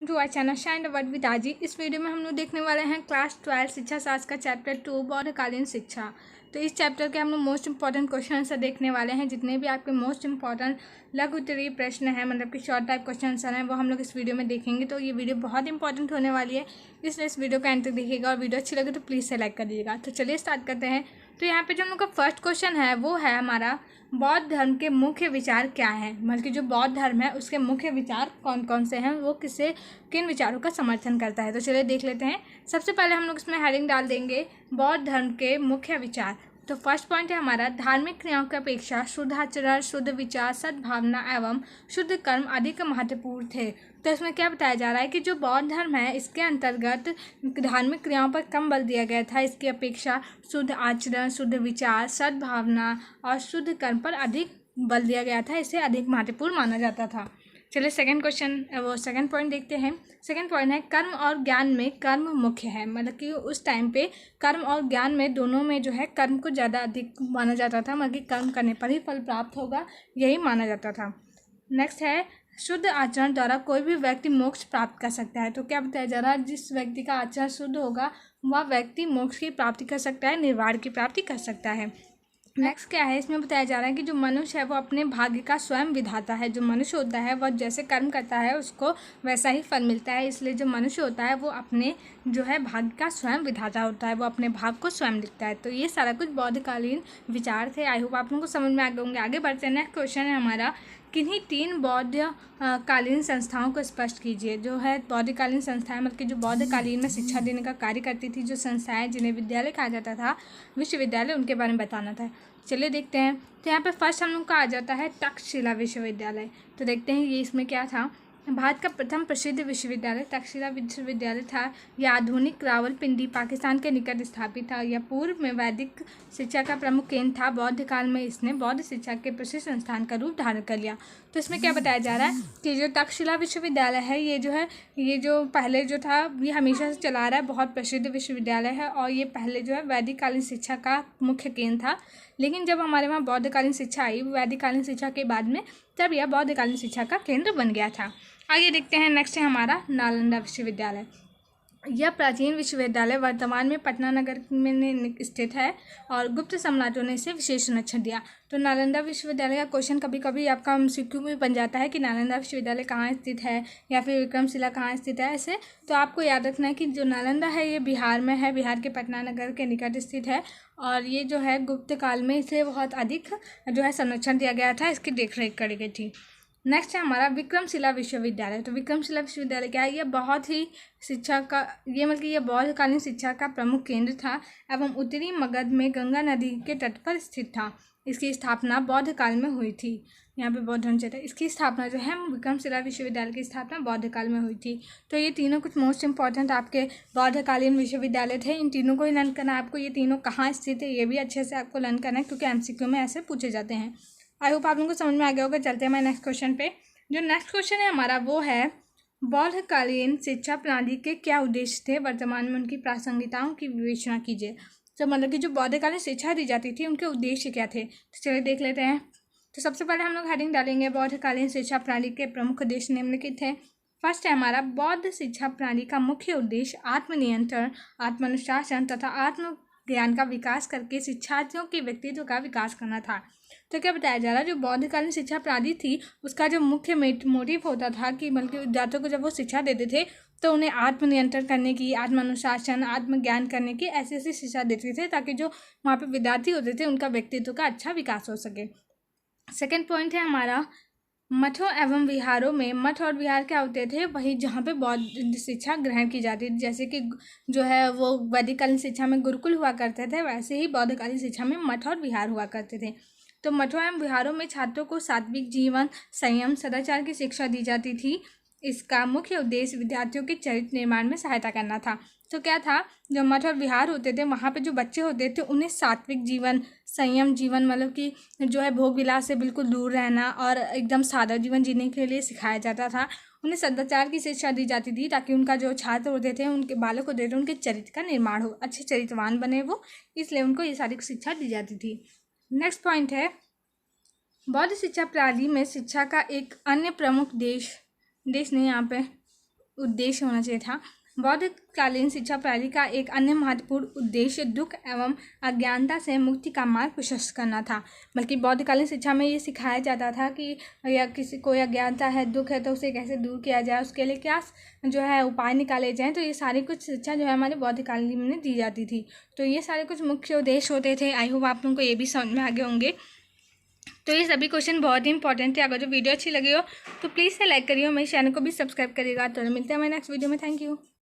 To our channel shine world with आजी। इस video में हम लोग देखने वाले हैं क्लास 12 शिक्षा शास्त्र का चैप्टर 2 बौद्धकालीन शिक्षा। तो इस चैप्टर के हम लोग मोस्ट इंपॉर्टेंट क्वेश्चन से देखने वाले हैं। जितने भी आपके मोस्ट इंपॉर्टेंट लघु उत्तरीय प्रश्न हैं, मतलब कि शॉर्ट टाइप क्वेश्चन हैं, वो हम लोग इस वीडियो में देखेंगे। तो ये वीडियो बहुत इंपॉर्टेंट होने वाली है, इसलिए इस वीडियो का एंड तक देखिएगा और वीडियो अच्छी लगे तो प्लीज़ से लाइक कर दीजिएगा। तो चलिए स्टार्ट करते हैं। तो यहाँ पे जो हम लोग का फर्स्ट क्वेश्चन है वो है हमारा, बौद्ध धर्म के मुख्य विचार क्या हैं। मतलब कि जो बौद्ध धर्म है उसके मुख्य विचार कौन कौन से हैं, वो किन विचारों का समर्थन करता है। तो चलिए देख लेते हैं। सबसे पहले हम लोग इसमें हेडिंग डाल देंगे बौद्ध धर्म के मुख्य विचार। तो फर्स्ट पॉइंट है हमारा, धार्मिक क्रियाओं की अपेक्षा शुद्ध आचरण, शुद्ध विचार, सद्भावना एवं शुद्ध कर्म अधिक महत्वपूर्ण थे। तो इसमें क्या बताया जा रहा है कि जो बौद्ध धर्म है इसके अंतर्गत धार्मिक क्रियाओं पर कम बल दिया गया था, इसकी अपेक्षा शुद्ध आचरण, शुद्ध विचार, सद्भावना और शुद्ध कर्म पर अधिक बल दिया गया था, इसे अधिक महत्वपूर्ण माना जाता था। चलिए सेकंड पॉइंट देखते हैं। सेकंड पॉइंट है, कर्म और ज्ञान में कर्म मुख्य है। मतलब कि उस टाइम पे कर्म और ज्ञान में दोनों में जो है कर्म को ज़्यादा अधिक माना जाता था। मतलब कि कर्म करने पर ही फल प्राप्त होगा, यही माना जाता था। नेक्स्ट है, शुद्ध आचरण द्वारा कोई भी व्यक्ति मोक्ष प्राप्त कर सकता है। तो क्या बताया जा रहा है, जिस व्यक्ति का आचरण शुद्ध होगा वह व्यक्ति मोक्ष की प्राप्ति कर सकता है, निर्वाण की प्राप्ति कर सकता है। नेक्स्ट क्या है, इसमें बताया जा रहा है कि जो मनुष्य है वो अपने भाग्य का स्वयं विधाता है। जो मनुष्य होता है वह जैसे कर्म करता है उसको वैसा ही फल मिलता है, इसलिए जो मनुष्य होता है वो अपने जो है भाग्य का स्वयं विधाता होता है, वो अपने भाग्य को स्वयं लिखता है। तो ये सारा कुछ बौद्धकालीन विचार थे। आई होप आप लोगों को समझ में आ गए होंगे। आगे बढ़ते हैं। नेक्स्ट क्वेश्चन है हमारा, किन्हीं 3 बौद्ध कालीन संस्थाओं को स्पष्ट कीजिए। जो है बौद्धकालीन संस्थाएं, मतलब कि जो बौद्धकालीन में शिक्षा देने का कार्य करती थी, जो संस्थाएं जिन्हें विद्यालय कहा जाता था, विश्वविद्यालय, उनके बारे में बताना था। चलिए देखते हैं। तो यहाँ पे फर्स्ट हम लोग का आ जाता है तक्षशिला विश्वविद्यालय। तो देखते हैं ये इसमें क्या था। भारत का प्रथम प्रसिद्ध विश्वविद्यालय तक्षशिला विश्वविद्यालय था। यह आधुनिक रावलपिंडी पाकिस्तान के निकट स्थापित था। यह पूर्व में वैदिक शिक्षा का प्रमुख केंद्र था। बौद्ध काल में इसने बौद्ध शिक्षा के प्रसिद्ध संस्थान का रूप धारण कर लिया। तो इसमें क्या बताया जा रहा है कि जो तक्षशिला विश्वविद्यालय है ये जो पहले जो था ये हमेशा से चला रहा है, बहुत प्रसिद्ध विश्वविद्यालय है और ये पहले जो है वैदिक कालीन शिक्षा का मुख्य केंद्र था। लेकिन जब हमारे वहाँ बौद्धकालीन शिक्षा आई वैदिक कालीन शिक्षा के बाद में, तब यह बौद्धकालीन शिक्षा का केंद्र बन गया था। आगे देखते हैं। नेक्स्ट है हमारा नालंदा विश्वविद्यालय। यह प्राचीन विश्वविद्यालय वर्तमान में पटना नगर में स्थित है और गुप्त सम्राटों ने इसे विशेष संरक्षण दिया। तो नालंदा विश्वविद्यालय का क्वेश्चन कभी कभी आपका MCQ में बन जाता है कि नालंदा विश्वविद्यालय कहाँ स्थित है या फिर विक्रमशिला कहाँ स्थित है, ऐसे। तो आपको याद रखना है कि जो नालंदा है ये बिहार में है, बिहार के पटना नगर के निकट स्थित है और ये जो है गुप्त काल में इसे बहुत अधिक जो है संरक्षण दिया गया था, इसकी देखरेख करी गई थी। नेक्स्ट है हमारा विक्रमशिला विश्वविद्यालय। तो विक्रमशिला विश्वविद्यालय क्या है, ये बहुत ही शिक्षा का मतलब कि यह बौद्धकालीन शिक्षा का प्रमुख केंद्र था एवं उत्तरी मगध में गंगा नदी के तट पर स्थित था। इसकी स्थापना बौद्ध काल में हुई थी। यहाँ पे बौद्ध धर्म था, इसकी स्थापना जो है विक्रमशिला विश्वविद्यालय की स्थापना बौद्ध काल में हुई थी। तो ये तीनों कुछ मोस्ट इंपॉर्टेंट आपके बौद्धकालीन विश्वविद्यालय थे। इन तीनों को ही लर्न करना है आपको। ये तीनों कहाँ स्थित है ये भी अच्छे से आपको लर्न करना है, क्योंकि MCQ में ऐसे पूछे जाते हैं। आई होप आप लोगों को समझ में आ गया होगा। चलते हैं मैं नेक्स्ट क्वेश्चन पे। जो नेक्स्ट क्वेश्चन है हमारा वो है, बौद्धकालीन शिक्षा प्रणाली के क्या उद्देश्य थे, वर्तमान में उनकी प्रासंगिकताओं की विवेचना कीजिए। तो मतलब कि जो बौद्धकालीन शिक्षा दी जाती थी उनके उद्देश्य क्या थे, तो चलिए देख लेते हैं। तो सबसे पहले हम लोग हेडिंग डालेंगे, बौद्धकालीन शिक्षा प्रणाली के प्रमुख उद्देश्य निम्नलिखित थे। फर्स्ट है हमारा, बौद्ध शिक्षा प्रणाली का मुख्य उद्देश्य आत्मनियंत्रण, आत्मानुशासन तथा आत्म ज्ञान का विकास करके शिक्षार्थियों के व्यक्तित्व का विकास करना था। तो क्या बताया जा रहा है, जो बौद्धकालीन शिक्षा प्रणाली थी उसका जो मुख्य मोटिव होता था कि बल्कि विद्यार्थियों को जब वो शिक्षा देते थे तो उन्हें आत्मनियंत्रण करने की, आत्मानुशासन, आत्मज्ञान करने की ऐसी ऐसी शिक्षा देते थे ताकि जो वहाँ पे विद्यार्थी होते थे उनका व्यक्तित्व का अच्छा विकास हो सके। सेकेंड पॉइंट है हमारा, मठों एवं विहारों में, मठ और विहार क्या होते थे, वही जहाँ पे बौद्ध शिक्षा ग्रहण की जाती थी। जैसे कि जो है वो वैदिककालीन शिक्षा में गुरुकुल हुआ करते थे, वैसे ही बौद्धकालीन शिक्षा में मठ और विहार हुआ करते थे। तो मठों एवं विहारों में छात्रों को सात्विक जीवन, संयम, सदाचार की शिक्षा दी जाती थी। इसका मुख्य उद्देश्य विद्यार्थियों के चरित्र निर्माण में सहायता करना था। तो क्या था, जो मठ और विहार होते थे वहाँ पे जो बच्चे होते थे उन्हें सात्विक जीवन, संयम जीवन, मतलब कि जो है भोग विलास से बिल्कुल दूर रहना और एकदम सादा जीवन जीने के लिए सिखाया जाता था। उन्हें सदाचार की शिक्षा दी जाती थी ताकि उनका जो छात्र होते थे, उनके बालक होते थे, उनके चरित्र का निर्माण हो, अच्छे चरित्रवान बने वो, इसलिए उनको ये सारी शिक्षा दी जाती थी। नेक्स्ट पॉइंट है, बौद्ध शिक्षा प्रणाली में शिक्षा का एक अन्य प्रमुख देश नहीं यहाँ पे उद्देश्य होना चाहिए था। बौद्धकालीन शिक्षा प्रणाली का एक अन्य महत्वपूर्ण उद्देश्य दुख एवं अज्ञानता से मुक्ति का मार्ग प्रशस्त करना था। बल्कि बौद्धकालीन शिक्षा में ये सिखाया जाता था कि या किसी को अज्ञानता है, दुख है, तो उसे कैसे दूर किया जाए, उसके लिए क्या जो है उपाय निकाले जाएँ। तो ये सारी कुछ शिक्षा जो है हमारे बौद्धकालीन में दी जाती थी। तो ये सारे कुछ मुख्य उद्देश्य होते थे। आई होप आप लोगों को ये भी समझ में आ गए होंगे। तो ये सभी क्वेश्चन बहुत ही इंपॉर्टेंट थे। अगर जो वीडियो अच्छी लगी हो तो प्लीज़ से लाइक करिए और मेरे चैनल को भी सब्सक्राइब करिएगा। तो मिलते हैं हमारे नेक्स्ट वीडियो में। Thank you.